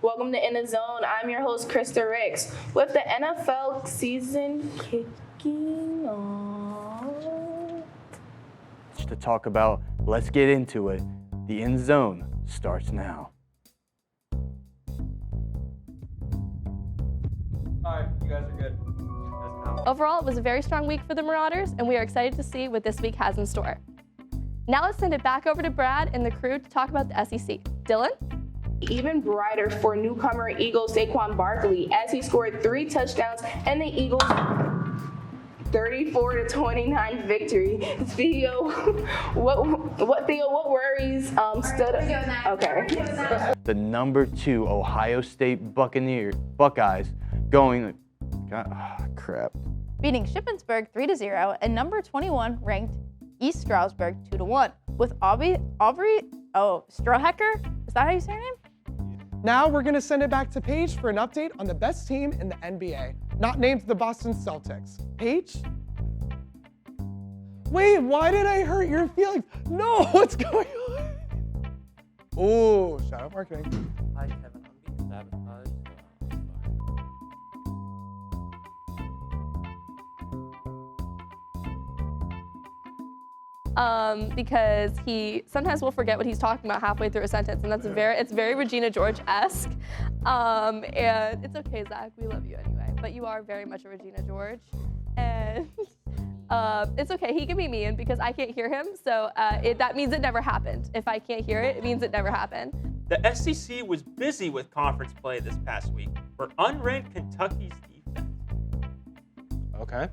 Welcome to In the Zone. I'm your host, Krista Ricks. With the NFL season kicking on. To talk about, let's get into it. The In Zone starts now. All right, you guys are good. Overall, it was a very strong week for the Marauders, and we are excited to see what this week has in store. Now let's send it back over to Brad and the crew to talk about the SEC. Dylan? Even brighter for newcomer Eagles Saquon Barkley as he scored 3 touchdowns and the Eagles 34-29 victory. Theo, what worries stood up? Okay. The number 2 Ohio State Buckeyes going, crap. Beating Shippensburg 3-0 and number 21 ranked East Stroudsburg 2-1 with Aubrey Strohecker. Is that how you say her name? Now we're going to send it back to Paige for an update on the best team in the NBA, not named the Boston Celtics. Paige? Wait, why did I hurt your feelings? No, what's going on? Oh, shout out marketing. Hi, Kevin. I'm being sabotaged. Because he sometimes will forget what he's talking about halfway through a sentence, and it's very Regina George-esque. And it's okay, Zach, we love you anyway, but you are very much a Regina George, and it's okay. He can be mean because I can't hear him, so that means it never happened. If I can't hear it, it means it never happened. The SEC was busy with conference play this past week for unranked Kentucky's defense. Okay.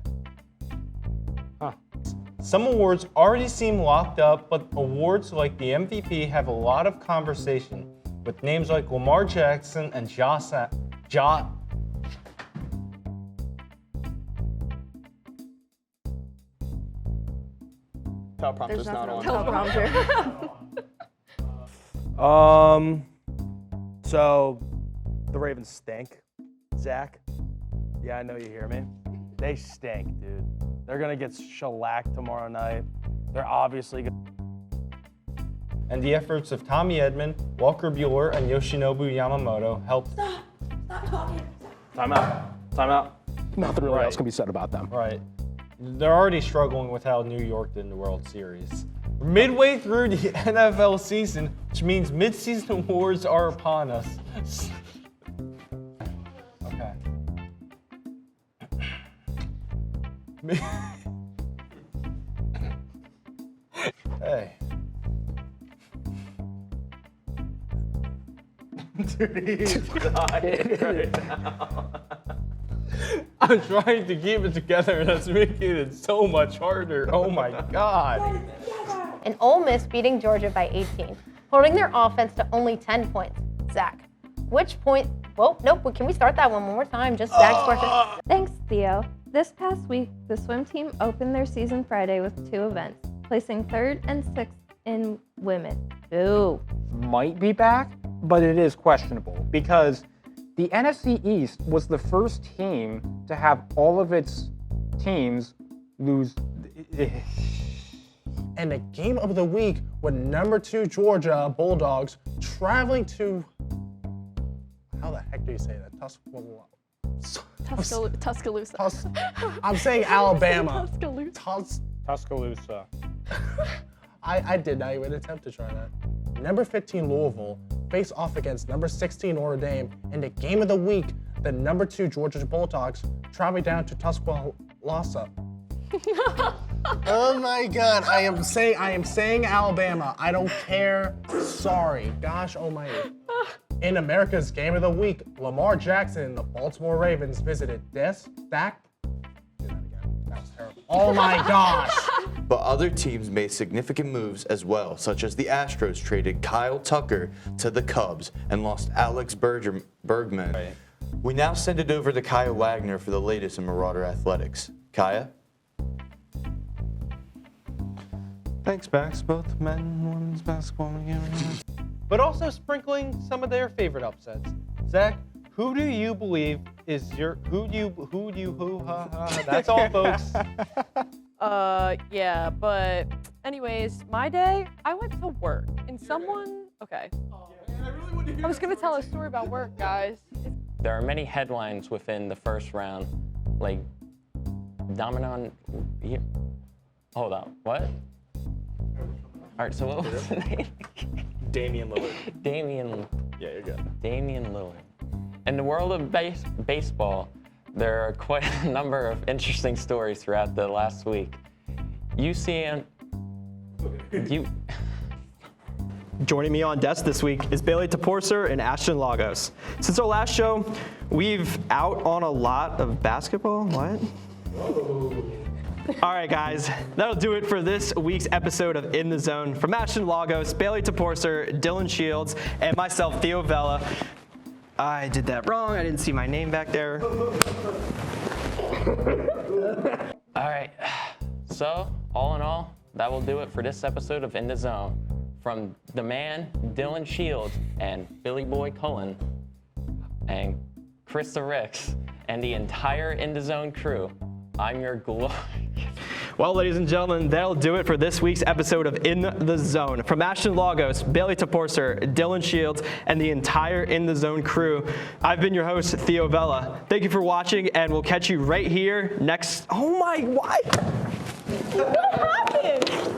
Some awards already seem locked up, but awards like the MVP have a lot of conversation with names like Lamar Jackson and Teleprompter's Not on. Teleprompter. So the Ravens stink. Zach? Yeah, I know you hear me. They stink, dude. They're gonna get shellacked tomorrow night. They're obviously gonna. and the efforts of Tommy Edman, Walker Buehler, and Yoshinobu Yamamoto helped. Stop talking. Time out. Nothing really Right. else can be said about them. Right. They're already struggling with how New York did in the World Series. Midway through the NFL season, which means mid-season awards are upon us. Okay. Hey. Dude, he's dying right now. I'm trying to keep it together, and that's making it so much harder. Oh my God. And Ole Miss beating Georgia by 18, holding their offense to only 10 points. Zach, which point? Whoa, nope. Can we start that one more time? Just Zach's question. Thanks, Theo. This past week, the swim team opened their season Friday with 2 events, placing 3rd and 6th in women. Boo. Might be back, but it is questionable because the NFC East was the first team to have all of its teams lose. And the game of the week with number 2 Georgia Bulldogs traveling to, how the heck do you say that? Tuscaloosa. I'm saying Alabama. Tuscaloosa. I did not even attempt to try that. Number 15 Louisville face off against number 16 Notre Dame in the game of the week. The number 2 Georgia Bulldogs traveling down to Tuscaloosa. Oh my God! I am saying Alabama. I don't care. Sorry. Gosh almighty. In America's game of the week, Lamar Jackson and the Baltimore Ravens visited Dak. Do that again. That was terrible. Oh my gosh. But other teams made significant moves as well, such as the Astros traded Kyle Tucker to the Cubs and lost Alex Bergman. Right. We now send it over to Kaya Wagner for the latest in Marauder Athletics. Kaya? Thanks, Max. Both men and women's basketball together. But also sprinkling some of their favorite upsets. Zach, who do you believe is your that's all, folks. Yeah, but anyways, my day, I went to work and someone, okay. I was gonna tell a story about work, guys. There are many headlines within the first round, like Dominon. Hold on, what? All right, so what was the name? Damian Lillard. Yeah, you're good. Damian Lillard. In the world of baseball, there are quite a number of interesting stories throughout the last week. Joining me on desk this week is Bailey Toporser and Ashton Lagos. Since our last show, we've out on a lot of basketball. What? All right, guys, that'll do it for this week's episode of In the Zone. From Ashton Lagos, Bailey Toporser, Dylan Shields, and myself, Theo Vella. I did that wrong. I didn't see my name back there. All right, so all in all, that will do it for this episode of In the Zone. From the man, Dylan Shields, and Billy Boy Cullen, and Krista Ricks, and the entire In the Zone crew, I'm your glory. Well, ladies and gentlemen, that'll do it for this week's episode of In the Zone. From Ashton Lagos, Bailey Toporser, Dylan Shields, and the entire In the Zone crew, I've been your host, Theo Vella. Thank you for watching, and we'll catch you right here next. Oh my, what? What happened?